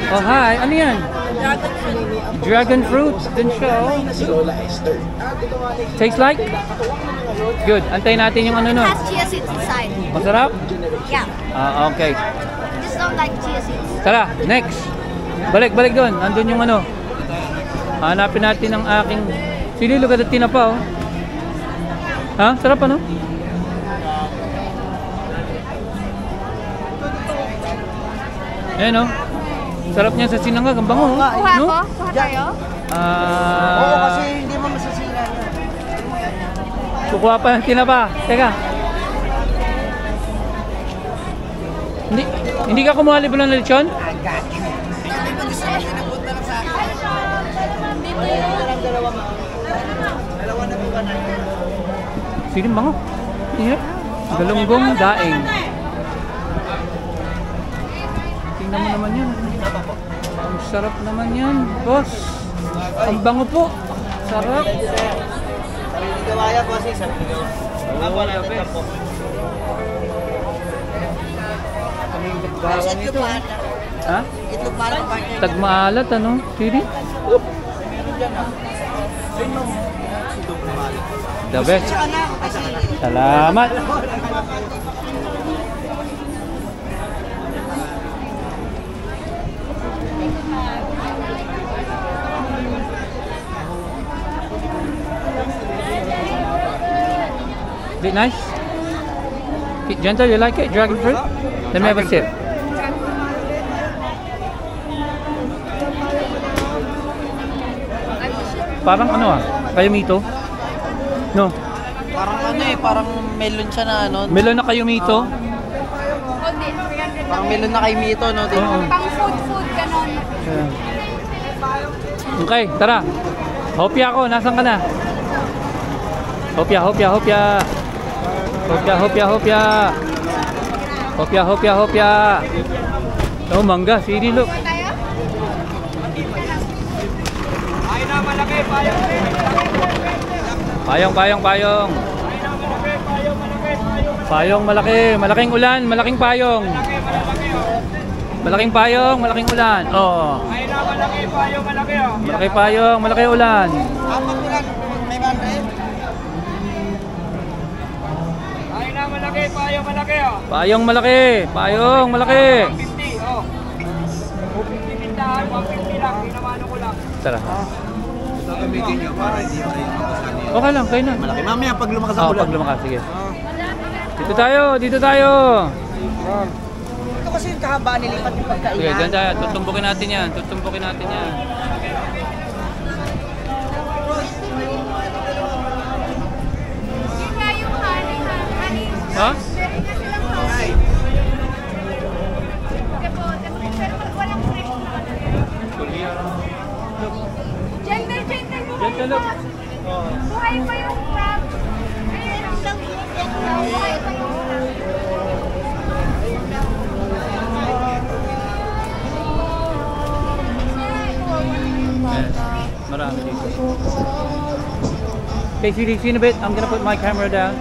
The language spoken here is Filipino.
Oh, hi. Ano yan? Dragon fruit. Dun siya, oh. Tastes like? Good. Antayin natin yung ano nun. Has chia seeds inside. Masarap? Yeah. Ah, okay. Just don't like chia seeds. Tara, next. Balik doon. Andun yung ano. Hanapin natin ang aking sinilog at tinapa, oh. Ha? Sarap ano? Ayan, oh. Sarap niya sa sinangag. Ang bango, oh. Kuha No? ko? Kuha tayo? Oo, kasi hindi mo masasira yan. Kukuha pa ng tinapa. Teka. Hindi ka kumuha libo ng lechon? Siling bango. Yeah. Galunggong daing. Tingnan mo naman yan. Ang sarap naman yan, boss. Ang bango po. Sarap. Gawaya po kasi sarap na gawa. Ha? Itlog parang partner. Tagmaalat, ano? Siri? The best. Salamat. Is it nice? Gentle, you like it? Dragon fruit? Let me have a sip. Parang ano ah? Kayumito? No? Parang ano eh, parang melon siya na ano. Melon na kayumito? Parang melon na kay Mito, no? Oo. Pang food, ganon. Okay, tara. Hopya ako, nasan ka na? Hopya. Hopya. Oh, mangga, sili, look. Tayo? Payong. Payong malaki. Malaking ulan, malaking payong. Malaking payong, malaking ulan. Oh. Malaki payong, malaki ulan. Apat ulan, may bandre. Payong malaki. 150, oh. 50 pintahan, 150 lang, pinamano ko lang. Tara. Gamitin nyo para hindi kayo makasan niya. Okay lang, kayo na. Malaki. Mamaya pag lumakas ang Oh, ulan. pag lumakas, sige. Dito tayo. Ito kasi yung kahabaan nilipat yung pagkainan. Sige, ganda. Tutumbukin natin yan. Yun nga yung honey. Ha? Meron na silang honey. Pero pag walang fresh na ano. Gentle. Gentle, look. Buhay pa yung crab. Ayun lang. Buhay pa yung crab. Yes. Marami dito. Okay, see in a bit. I'm gonna put my camera down.